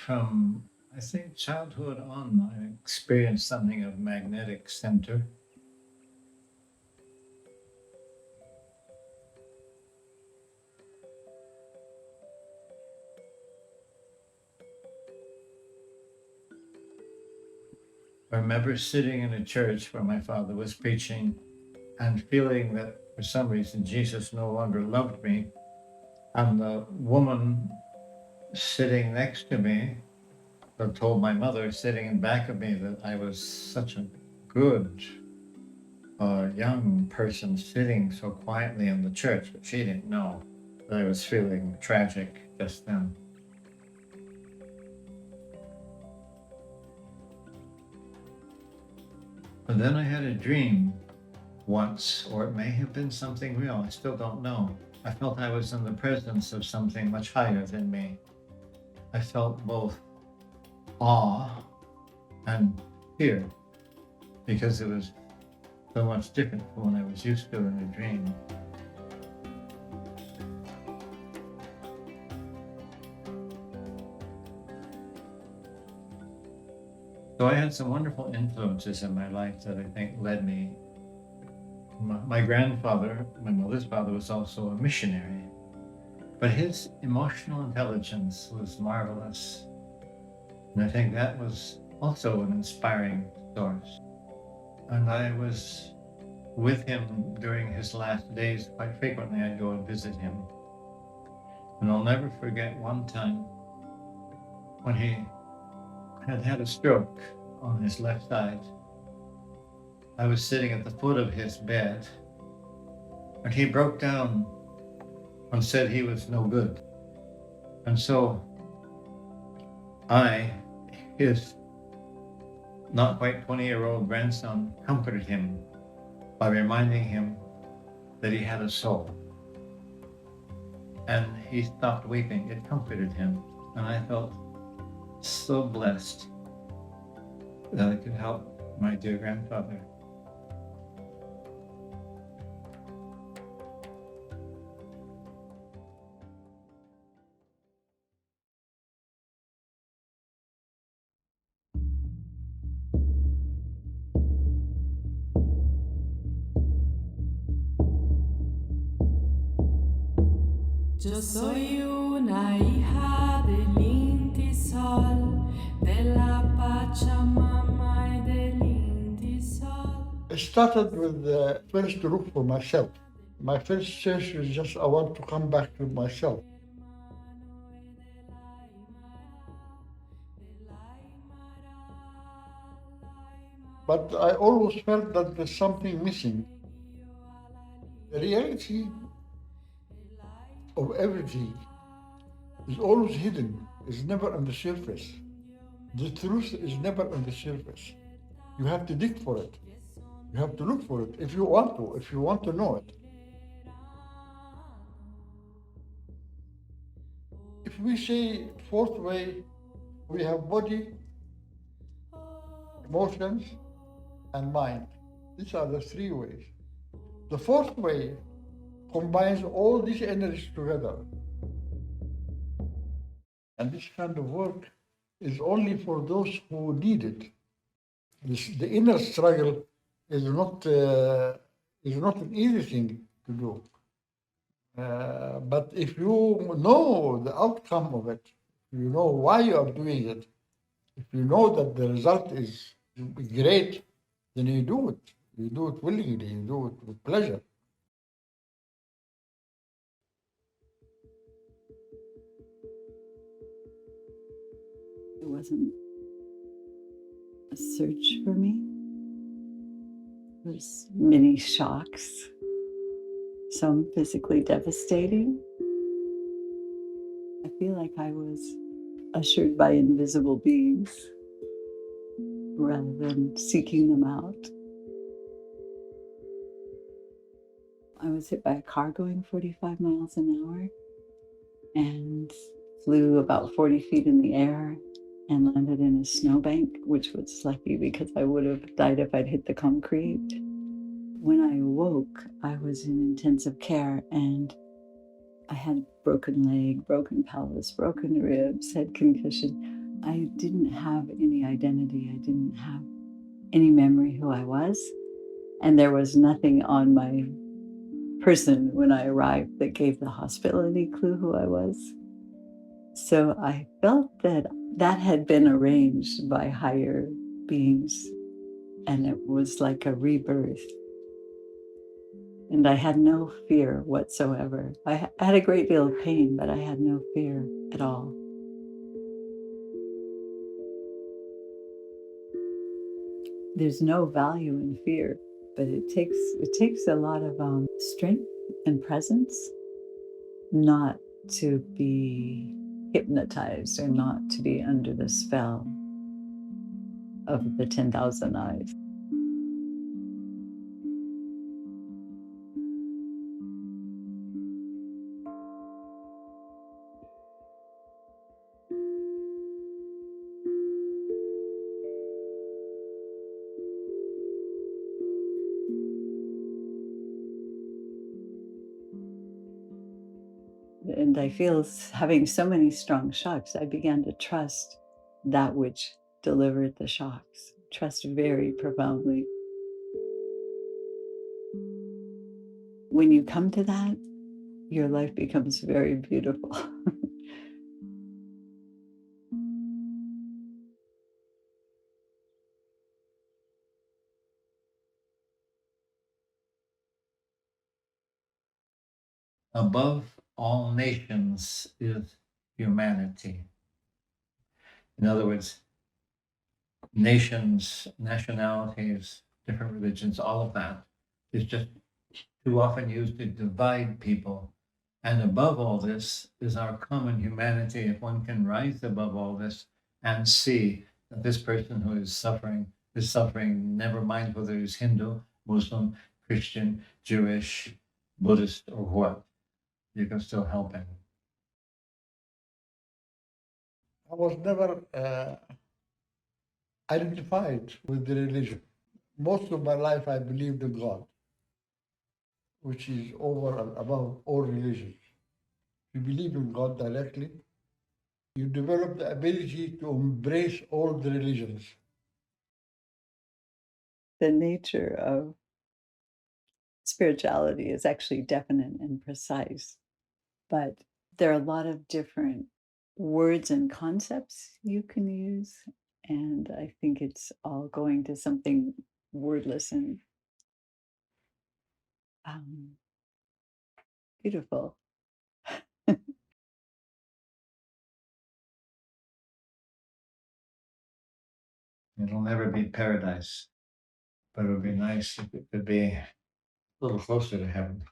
From, I think, childhood on, I experienced something of magnetic center. I remember sitting in a church where my father was preaching and feeling that for some reason Jesus no longer loved me. And the woman sitting next to me that told my mother sitting in back of me that I was such a good young person sitting so quietly in the church, but she didn't know that I was feeling tragic just then. But then I had a dream once, or it may have been something real, I still don't know. I felt I was in the presence of something much higher than me. I felt both awe and fear because it was so much different from what I was used to in a dream. So I had some wonderful influences in my life that I think led me. My grandfather, my mother's father, was also a missionary, but his emotional intelligence was marvelous. And I think that was also an inspiring source. And I was with him during his last days. Quite frequently, I'd go and visit him. And I'll never forget one time when he had a stroke on his left side. I was sitting at the foot of his bed, and he broke down and said he was no good. And so I, his not quite 20-year-old grandson, comforted him by reminding him that he had a soul. And he stopped weeping. It comforted him. And I felt so blessed that I could help my dear grandfather. Yo soy una hija del Inti Sol, de la Pachamama y del Inti Sol. I started with first to look for myself. My first search was just I want to come back to myself. But I always felt that there's something missing. The reality of everything is always hidden, is never on the surface. The truth is never on the surface. You have to dig for it. You have to look for it if you want to know it. If we say fourth way, we have body, emotions, and mind. These are the three ways. The fourth way combines all these energies together. And this kind of work is only for those who need it. The inner struggle is not an easy thing to do. But if you know the outcome of it, you know why you are doing it, if you know that the result is great, then you do it. You do it willingly, you do it with pleasure. It wasn't a search for me. It was many shocks, some physically devastating. I feel like I was ushered by invisible beings rather than seeking them out. I was hit by a car going 45 miles an hour and flew about 40 feet in the air and landed in a snowbank, which was lucky because I would have died if I'd hit the concrete. When I awoke, I was in intensive care and I had broken leg, broken pelvis, broken ribs, head concussion. I didn't have any identity. I didn't have any memory who I was. And there was nothing on my person when I arrived that gave the hospital any clue who I was. So I felt that that had been arranged by higher beings, and it was like a rebirth. And I had no fear whatsoever. I had a great deal of pain, but I had no fear at all. There's no value in fear, but it takes a lot of strength and presence not to be hypnotized or not to be under the spell of the 10,000 eyes. And I feel having so many strong shocks, I began to trust that which delivered the shocks, trust very profoundly. When you come to that, your life becomes very beautiful. Above all nations is humanity. In other words, nations, nationalities, different religions, all of that is just too often used to divide people. And above all this is our common humanity. If one can rise above all this and see that this person who is suffering, never mind whether he's Hindu, Muslim, Christian, Jewish, Buddhist, or what, you can still help him. I was never identified with the religion. Most of my life, I believed in God, which is over and above all religions. If you believe in God directly, you develop the ability to embrace all the religions. The nature of spirituality is actually definite and precise, but there are a lot of different words and concepts you can use. And I think it's all going to something wordless and beautiful. It'll never be paradise, but it would be nice if it could be a little closer to heaven.